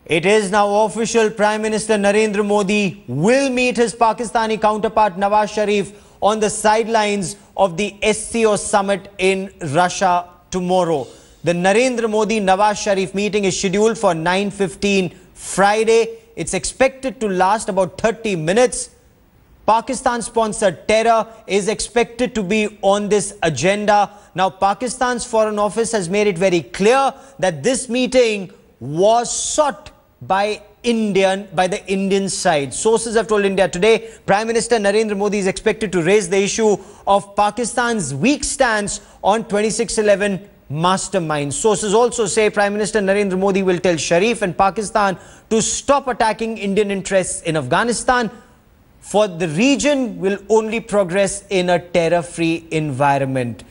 It is now official. Prime Minister Narendra Modi will meet his Pakistani counterpart Nawaz Sharif on the sidelines of the SCO summit in Russia tomorrow. The Narendra Modi-Nawaz Sharif meeting is scheduled for 9:15 Friday. It's expected to last about 30 minutes. Pakistan-sponsored terror is expected to be on this agenda. Now, Pakistan's Foreign Office has made it very clear that this meeting was sought by the Indian side. Sources have told India Today, Prime Minister Narendra Modi is expected to raise the issue of Pakistan's weak stance on 2611 masterminds. Sources also say Prime Minister Narendra Modi will tell Sharif and Pakistan to stop attacking Indian interests in Afghanistan, for the region will only progress in a terror-free environment.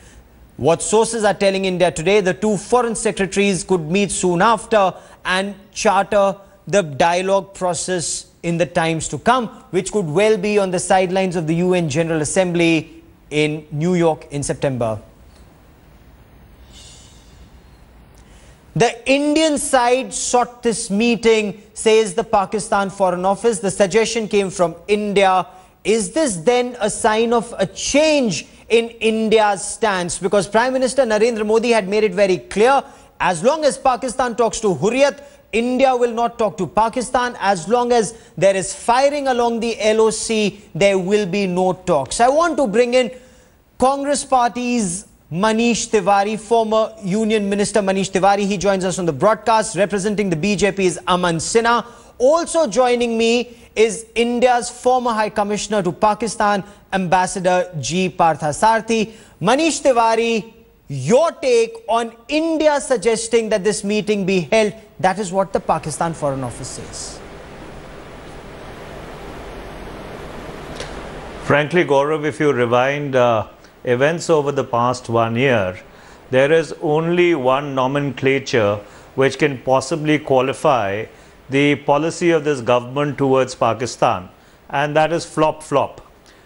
What sources are telling India Today, the two foreign secretaries could meet soon after and charter the dialogue process in the times to come, which could well be on the sidelines of the UN General Assembly in New York in September. The Indian side sought this meeting, says the Pakistan Foreign Office. The suggestion came from India. Is this then a sign of a change in India's stance? Because Prime Minister Narendra Modi had made it very clear, as long as Pakistan talks to Hurriyat, India will not talk to Pakistan. As long as there is firing along the LOC, there will be no talks. I want to bring in Congress Party's Manish Tiwari, former Union Minister Manish Tiwari. He joins us on the broadcast. Representing the BJP is Aman Sinha. Also joining me is India's former High Commissioner to Pakistan, Ambassador G. Parthasarthi. Manish Tiwari, your take on India suggesting that this meeting be held. That is what the Pakistan Foreign Office says. Frankly, Gaurav, if you rewind events over the past 1 year, there is only one nomenclature which can possibly qualify the policy of this government towards Pakistan, and that is flop-flop.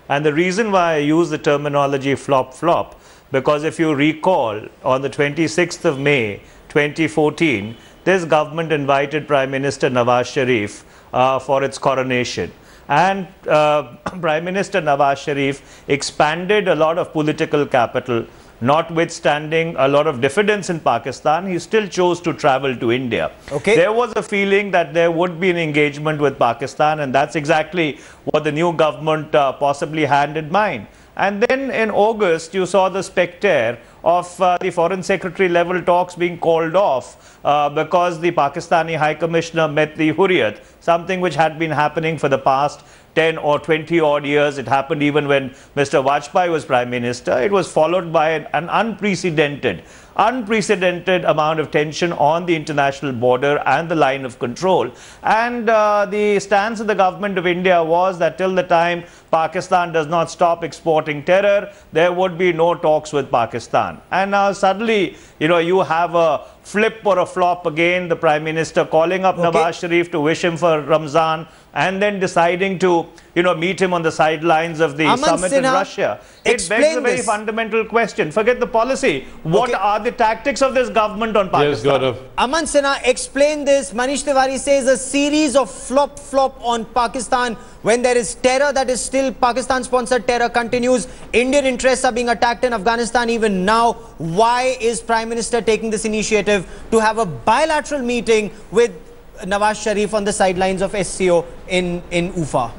And the reason why I use the terminology flop-flop, because if you recall, on the 26th of May 2014, this government invited Prime Minister Nawaz Sharif for its coronation. And Prime Minister Nawaz Sharif expanded a lot of political capital. Notwithstanding a lot of diffidence in Pakistan, he still chose to travel to India. Okay. There was a feeling that there would be an engagement with Pakistan, and that's exactly what the new government possibly had in mind. And then in August, you saw the spectre of the Foreign Secretary level talks being called off because the Pakistani High Commissioner met the Hurriyat, something which had been happening for the past 10 or 20 odd years. It happened even when Mr. Vajpayee was Prime Minister. It was followed by an unprecedented amount of tension on the international border and the line of control. And the stance of the government of India was that till the time Pakistan does not stop exporting terror, there would be no talks with Pakistan. And now suddenly, you have a flip or a flop again, the Prime Minister calling up Nawaz Sharif to wish him for Ramzan, and then deciding to, meet him on the sidelines of the summit in Russia. It begs a very fundamental question. Forget the policy. What are the tactics of this government on Pakistan? Yes, Gaurav. Aman Sinha, explain this. Manish Tiwari says a series of flop on Pakistan. When there is terror, that is still Pakistan-sponsored terror continues. Indian interests are being attacked in Afghanistan even now. Why is Prime Minister taking this initiative to have a bilateral meeting with Nawaz Sharif on the sidelines of SCO in Ufa?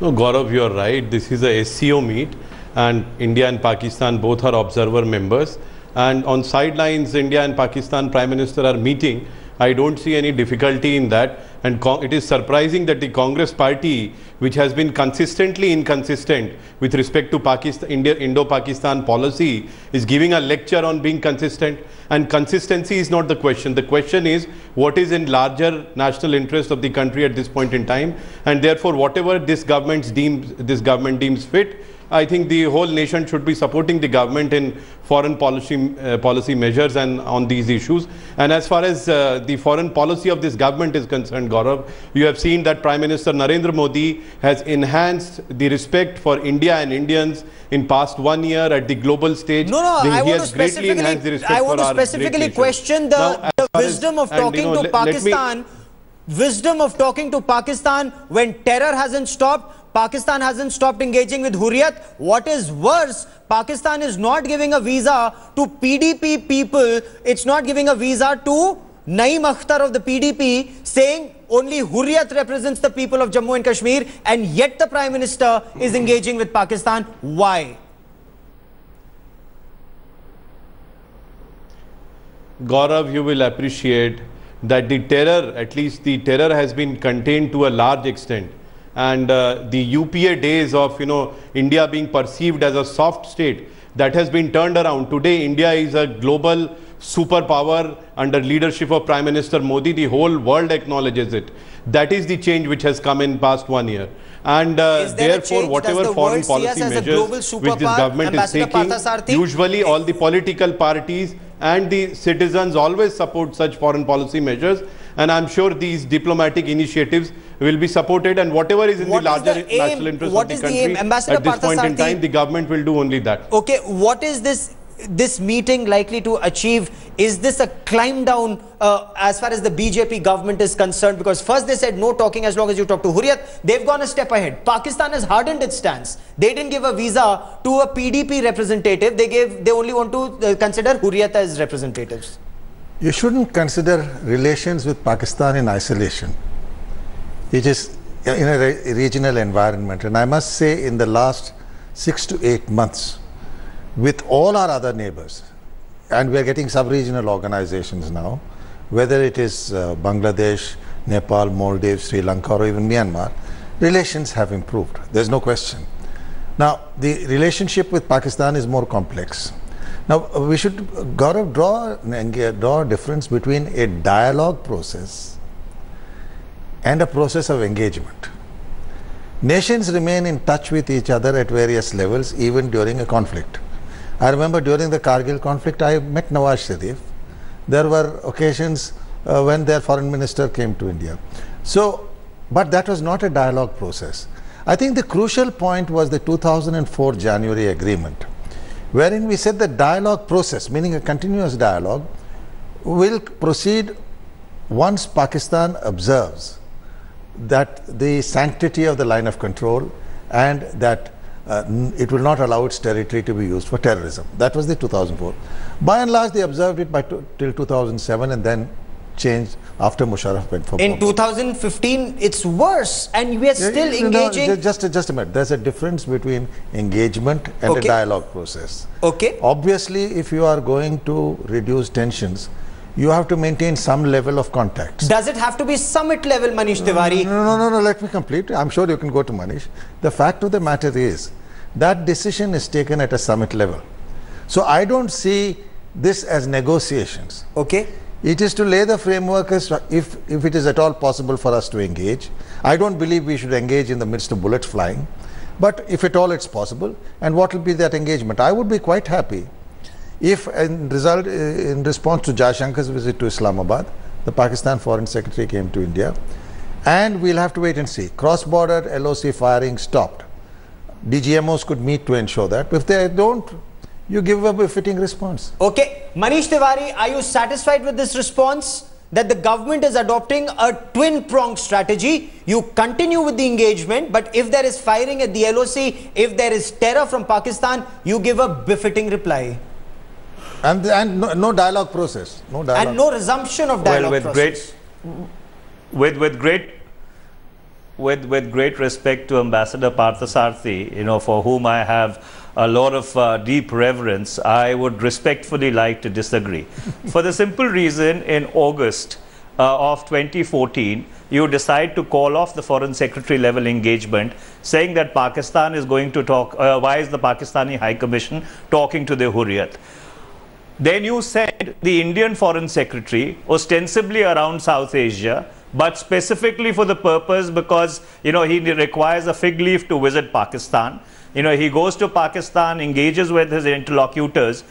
No, Gaurav, you are right. This is a SCO meet, and India and Pakistan both are observer members. And on sidelines, India and Pakistan Prime Minister are meeting. I don't see any difficulty in that. And it is surprising that the Congress party, which has been consistently inconsistent with respect to Indo-Pakistan policy, is giving a lecture on being consistent. And consistency is not the question. The question is what is in larger national interest of the country at this point in time. And therefore, whatever this government deems fit, I think the whole nation should be supporting the government in foreign policy measures and on these issues. And as far as the foreign policy of this government is concerned, Gaurav, you have seen that Prime Minister Narendra Modi has enhanced the respect for India and Indians in past 1 year at the global stage. No, no, he has greatly enhanced the respect for our specifically question the wisdom of talking to Pakistan. Wisdom of talking to Pakistan when terror hasn't stopped. Pakistan hasn't stopped engaging with Hurriyat. What is worse, Pakistan is not giving a visa to PDP people. It's not giving a visa to Naeem Akhtar of the PDP, saying only Hurriyat represents the people of Jammu and Kashmir, and yet the Prime Minister is engaging with Pakistan. Why? Gaurav, you will appreciate that the terror, at least the terror, has been contained to a large extent. And the UPA days of, India being perceived as a soft state, that has been turned around. Today, India is a global superpower under leadership of Prime Minister Modi. The whole world acknowledges it. That is the change which has come in past 1 year. And therefore, whatever foreign policy measures which this government is taking, usually all the political parties and the citizens always support such foreign policy measures. And I'm sure these diplomatic initiatives will be supported, and whatever is in the larger national interest of the country at this point in time, the government will do only that. Okay, what is this meeting likely to achieve? Is this a climb down as far as the BJP government is concerned? Because first they said no talking as long as you talk to Hurriyat. They've gone a step ahead. Pakistan has hardened its stance. They didn't give a visa to a PDP representative. They only want to consider Hurriyat as representatives. You shouldn't consider relations with Pakistan in isolation. It is in a regional environment. And I must say, in the last 6 to 8 months, with all our other neighbors, and we are getting sub-regional organizations now, whether it is Bangladesh, Nepal, Maldives, Sri Lanka, or even Myanmar, relations have improved. There's no question. Now, the relationship with Pakistan is more complex. Now, we should, Gaurav, draw a difference between a dialogue process and a process of engagement. Nations remain in touch with each other at various levels, even during a conflict. I remember during the Kargil conflict, I met Nawaz Sharif. There were occasions when their foreign minister came to India. So, but that was not a dialogue process. I think the crucial point was the 2004 January agreement, wherein we said the dialogue process, meaning a continuous dialogue, will proceed once Pakistan observes that the sanctity of the line of control and that it will not allow its territory to be used for terrorism. That was the 2004. By and large, they observed it till 2007 and then changed after Musharraf went for in 2015, it's worse, and we are still engaging. No, just a minute. There's a difference between engagement and a dialogue process. Okay. Obviously, if you are going to reduce tensions, you have to maintain some level of contact. Does it have to be summit level, Manish Tiwari? No, let me complete. I'm sure you can go to Manish. The fact of the matter is that decision is taken at a summit level. So I don't see this as negotiations. Okay. It is to lay the framework as if it is at all possible for us to engage. I don't believe we should engage in the midst of bullets flying, but if at all it's possible, and what will be that engagement? I would be quite happy if in response to Jaishankar's visit to Islamabad, the Pakistan Foreign Secretary came to India, and we'll have to wait and see. Cross-border LOC firing stopped. DGMOs could meet to ensure that. If they don't, you give a befitting response. Okay. Manish Tiwari, are you satisfied with this response? That the government is adopting a twin-pronged strategy. You continue with the engagement, but if there is firing at the LOC, if there is terror from Pakistan, you give a befitting reply. And no dialogue process. No dialogue. And no resumption of dialogue process. With great respect to Ambassador Parthasarathi, for whom I have a lot of deep reverence, I would respectfully like to disagree. For the simple reason, in August of 2014, you decide to call off the Foreign Secretary level engagement, saying that Pakistan is going to talk, why is the Pakistani High Commission talking to the Hurriyat? Then you said the Indian Foreign Secretary, ostensibly around South Asia, but specifically for the purpose because, you know, he requires a fig leaf to visit Pakistan. You know, he goes to Pakistan, engages with his interlocutors.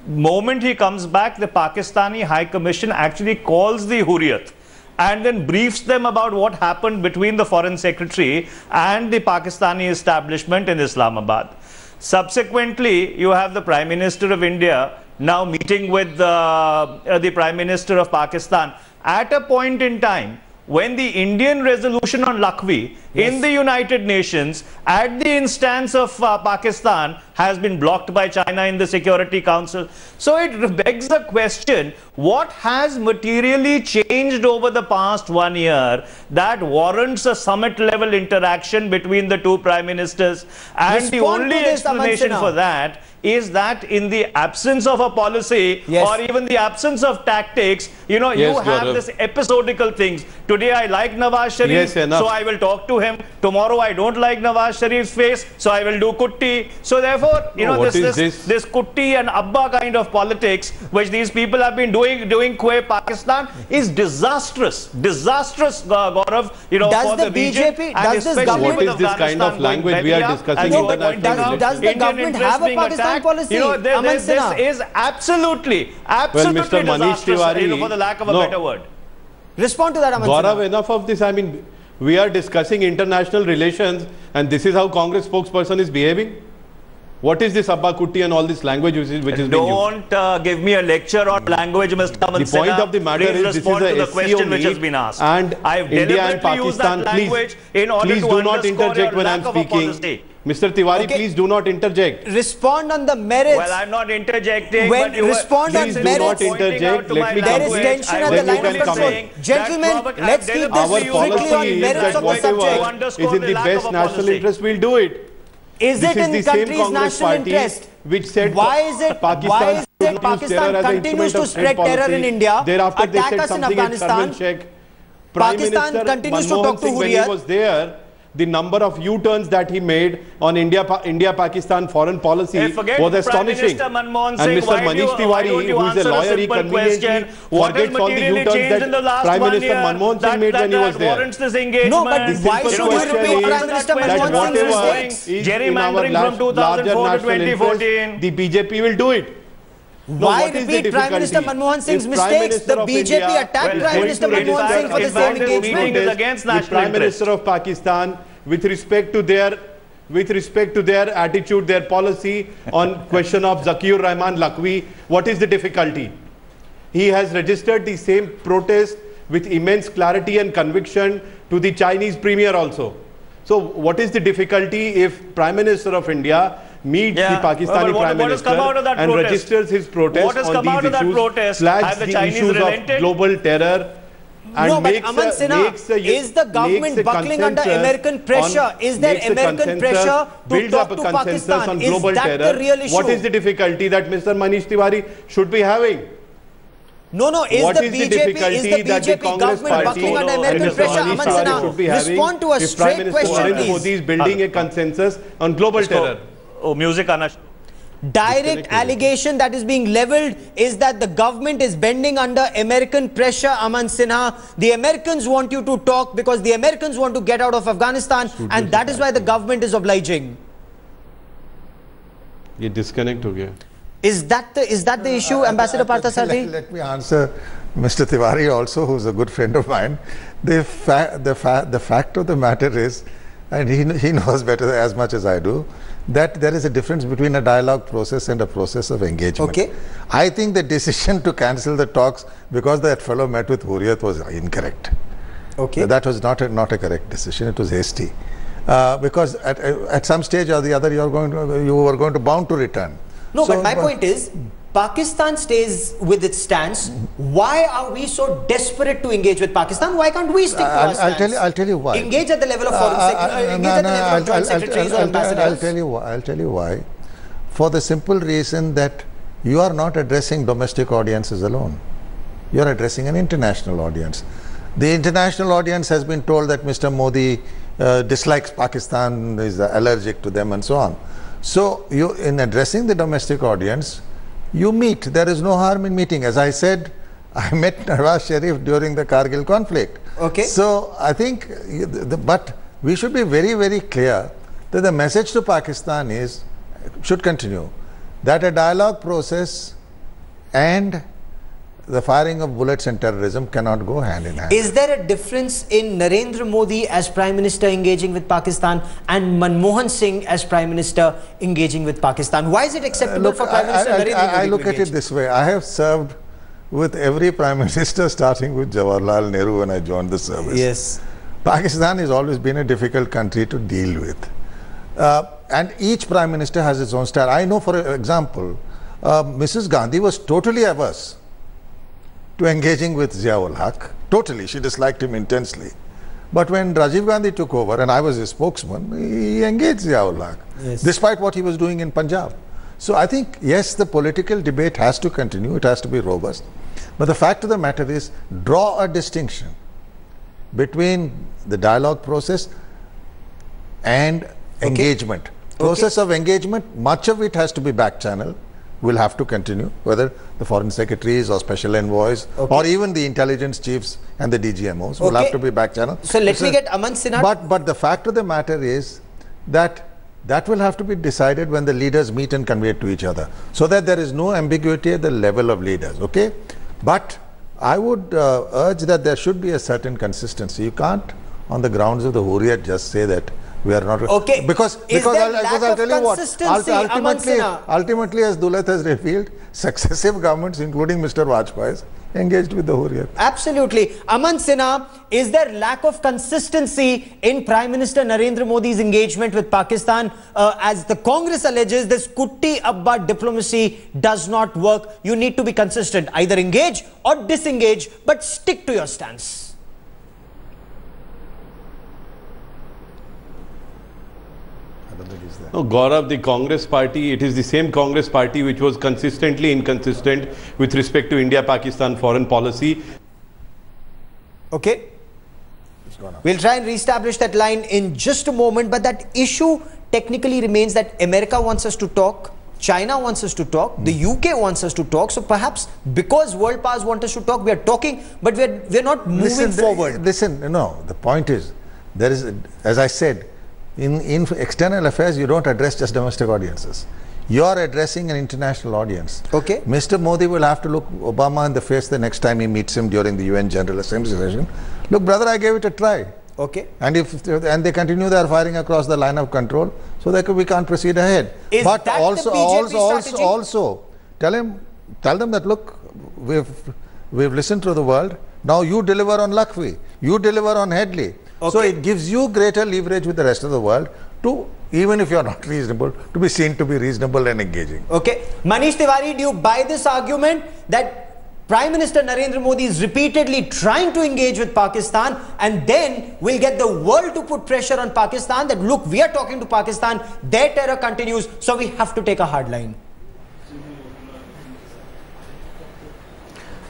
Moment he comes back, the Pakistani High Commission actually calls the Hurriyat and then briefs them about what happened between the Foreign Secretary and the Pakistani establishment in Islamabad. Subsequently, you have the Prime Minister of India now meeting with the Prime Minister of Pakistan at a point in time when the Indian resolution on Lakhvi in the United Nations at the instance of Pakistan has been blocked by China in the Security Council. So it begs the question, what has materially changed over the past 1 year that warrants a summit level interaction between the two prime ministers? And the only explanation for that is that in the absence of a policy or even the absence of tactics, you know, you have this episodical things. Today I like Nawaz Sharif, so I will talk to him. Tomorrow I don't like Nawaz Sharif's face, so I will do kutti. So therefore, you know, this kutti and abba kind of politics which these people have been doing Pakistan is disastrous. Disastrous, Gaurav, you know, for the BJP, region. does this government, what is this kind of language we are discussing? Does the government have a Pakistan policy? You know, this is absolutely disastrous, you know, for the lack of a better word. Respond to that, Aman Gaurav, enough of this. I mean, we are discussing international relations and this is how Congress spokesperson is behaving? What is this Abba Kutti and all this language which is being used? Don't give me a lecture on language, Mr. Aman The point of the matter is this is a question which has been asked. And I've India and Pakistan, please do not interject when I am speaking. Mr. Tiwari, please do not interject. Respond on the merits. Well, I'm not interjecting. When but respond on merits. Please do not interject. Let me there is tension at the line of control. Gentlemen, let's keep this strictly on merits of the subject. Is in the best national interest, we'll do it. Is it in the country's national interest? Which said why is it Pakistan continues to spread terror in India, attack us in Afghanistan? Pakistan continues to talk to Hurriyat. When he was there, the number of U-turns that he made on India-Pakistan foreign policy was astonishing. And Mr. Manish Tiwari, who is a lawyer, he conveniently forgets all the U-turns that Prime Minister Manmohan Singh made when he was there. No, but why should you repeat Prime Minister Manmohan Singh's mistakes? Gerrymandering from 2004 to 2014. The BJP will do it. Why repeat Prime Minister Manmohan Singh's mistakes? The BJP attacked Prime Minister Manmohan Singh for the same engagement. The Prime Minister of Pakistan, with respect to their attitude, their policy on question of Zakir Rahman Lakhvi, what is the difficulty? He has registered the same protest with immense clarity and conviction to the Chinese Premier also. So what is the difficulty if Prime Minister of India meets the Pakistani Prime Minister and registers his protest on these issues, flags the issues of global terror, and no, but Aman Sinha, is the government buckling under American pressure? Is there American pressure to talk to Pakistan? Is that the real issue? What is the difficulty that Mr. Manish Tiwari should be having? No, is the BJP government buckling under American pressure? Aman Sinha, respond to a straight question, please. Modi is building a consensus on global terror. Oh, music, Anash. Direct allegation that is being leveled is that the government is bending under American pressure, Aman Sinha. The Americans want you to talk because the Americans want to get out of Afghanistan, and that is why the government is obliging. You disconnect ho gaya. Is that the issue, Ambassador Partha Sarthi? Let me answer Mr. Tiwari also, who's a good friend of mine. The fact of the matter is, and he knows better as much as I do, that there is a difference between a dialogue process and a process of engagement. Okay. I think the decision to cancel the talks because that fellow met with Hurriyat was incorrect. Okay. That was not a correct decision. It was hasty. Because at some stage or the other you were going to bound to return. No, so, but my point is, Pakistan stays with its stance. Why are we so desperate to engage with Pakistan? Why can't we stick to our stance? I'll tell you why. Engage at the level of foreign secretary, engage at the level of joint secretaries or ambassadors. I'll tell you why. For the simple reason that you are not addressing domestic audiences alone. You are addressing an international audience. The international audience has been told that Mr. Modi dislikes Pakistan, is allergic to them and so on. So you, in addressing the domestic audience, you meet. There is no harm in meeting. As I said, I met Nawaz Sharif during the Kargil conflict. Okay. So I think, but we should be very, very clear that the message to Pakistan should continue, that a dialogue process and the firing of bullets and terrorism cannot go hand in hand. Is there a difference in Narendra Modi as Prime Minister engaging with Pakistan and Manmohan Singh as Prime Minister engaging with Pakistan? Why is it acceptable for Prime Minister Narendra Modi I look to at it this way. I have served with every Prime Minister, starting with Jawaharlal Nehru when I joined the service. Yes. Pakistan has always been a difficult country to deal with. And each Prime Minister has its own style. I know, for example, Mrs. Gandhi was totally averse to engaging with Ziaul Haq. Totally. She disliked him intensely. But when Rajiv Gandhi took over and I was his spokesman, he engaged Ziaul Haq, yes, despite what he was doing in Punjab. So I think, yes, the political debate has to continue. It has to be robust. But the fact of the matter is, draw a distinction between the dialogue process and engagement. Process of engagement, much of it has to be back channel, will have to continue, whether the foreign secretaries or special envoys or even the intelligence chiefs and the DGMOs will have to be back channel. So let me get Aman Sinha. But the fact of the matter is that will have to be decided when the leaders meet and convey it to each other, so that there is no ambiguity at the level of leaders. Okay, but I would urge that there should be a certain consistency. You can't, on the grounds of the Hurriyat, just say that we are not because I'll tell you what, ultimately, as Dulat has revealed, successive governments, including Mr. Vajpayee's, engaged with the Hurriyat. Absolutely. Aman Sinha, is there lack of consistency in Prime Minister Narendra Modi's engagement with Pakistan? As the Congress alleges, this Kutti Abba diplomacy does not work. You need to be consistent. Either engage or disengage, but stick to your stance. No, Gaurav, the Congress party, it is the same Congress party which was consistently inconsistent with respect to India-Pakistan foreign policy. Okay. We'll try and reestablish that line in just a moment, but that issue technically remains that America wants us to talk, China wants us to talk, the UK wants us to talk. So perhaps because world powers want us to talk, we are talking, but we're not moving forward. No, the point is, there is, as I said, in external affairs, you don't address just domestic audiences. You are addressing an international audience. Okay. Mr. Modi will have to look Obama in the face the next time he meets him during the UN General Assembly session. Look, brother, I gave it a try. Okay. And they continue their firing across the line of control, so that we can't proceed ahead. But also tell them that, look, we've listened to the world. Now you deliver on Lakhvi, you deliver on Headley. So it gives you greater leverage with the rest of the world to, even if you're not reasonable, to be seen to be reasonable and engaging. Okay. Manish Tiwari, do you buy this argument that Prime Minister Narendra Modi is repeatedly trying to engage with Pakistan, and then we'll get the world to put pressure on Pakistan that, look, we are talking to Pakistan, their terror continues, so we have to take a hard line?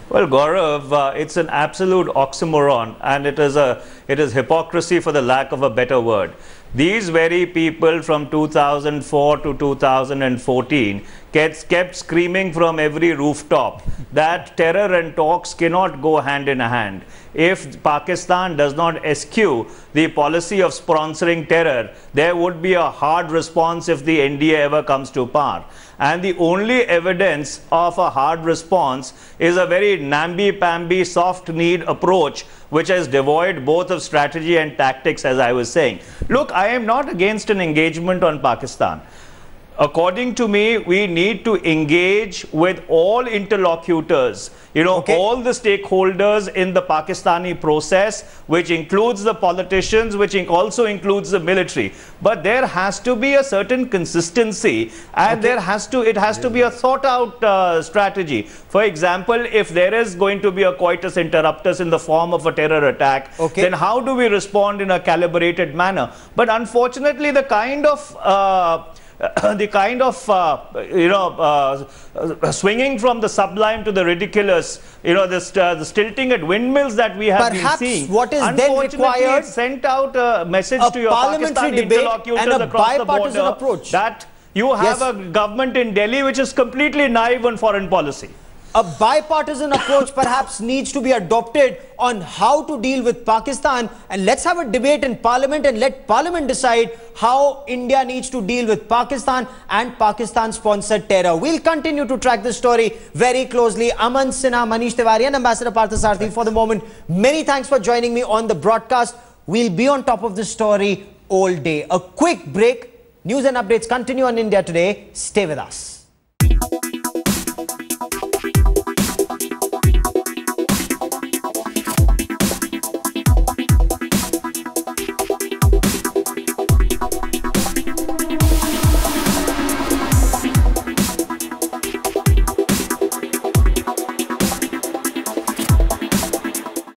Well, Gaurav, it's an absolute oxymoron, and it is hypocrisy for the lack of a better word. These very people from 2004 to 2014 kept screaming from every rooftop that terror and talks cannot go hand in hand. If Pakistan does not eschew the policy of sponsoring terror, there would be a hard response if the NDA ever comes to power. And the only evidence of a hard response is a very namby-pamby, soft-kneed approach, which is devoid both of strategy and tactics, as I was saying. Look, I am not against an engagement on Pakistan. According to me, we need to engage with all interlocutors, all the stakeholders in the Pakistani process, which includes the politicians, which also includes the military. But there has to be a certain consistency, and it has to be a thought out strategy. For example, if there is going to be a coitus interruptus in the form of a terror attack, then how do we respond in a calibrated manner? But unfortunately, the kind of swinging from the sublime to the ridiculous, the stilting at windmills that we have been seeing. What is then required, sent out a message to your Pakistani interlocutors across the border approach. that you have a government in Delhi which is completely naive on foreign policy. a bipartisan approach perhaps needs to be adopted on how to deal with Pakistan, and let's have a debate in Parliament and let Parliament decide how India needs to deal with Pakistan and Pakistan-sponsored terror. We'll continue to track this story very closely. Aman Sinha, Manish Tiwari and Ambassador Parthasarathy, for the moment, many thanks for joining me on the broadcast. We'll be on top of this story all day. A quick break. News and updates continue on India Today. Stay with us.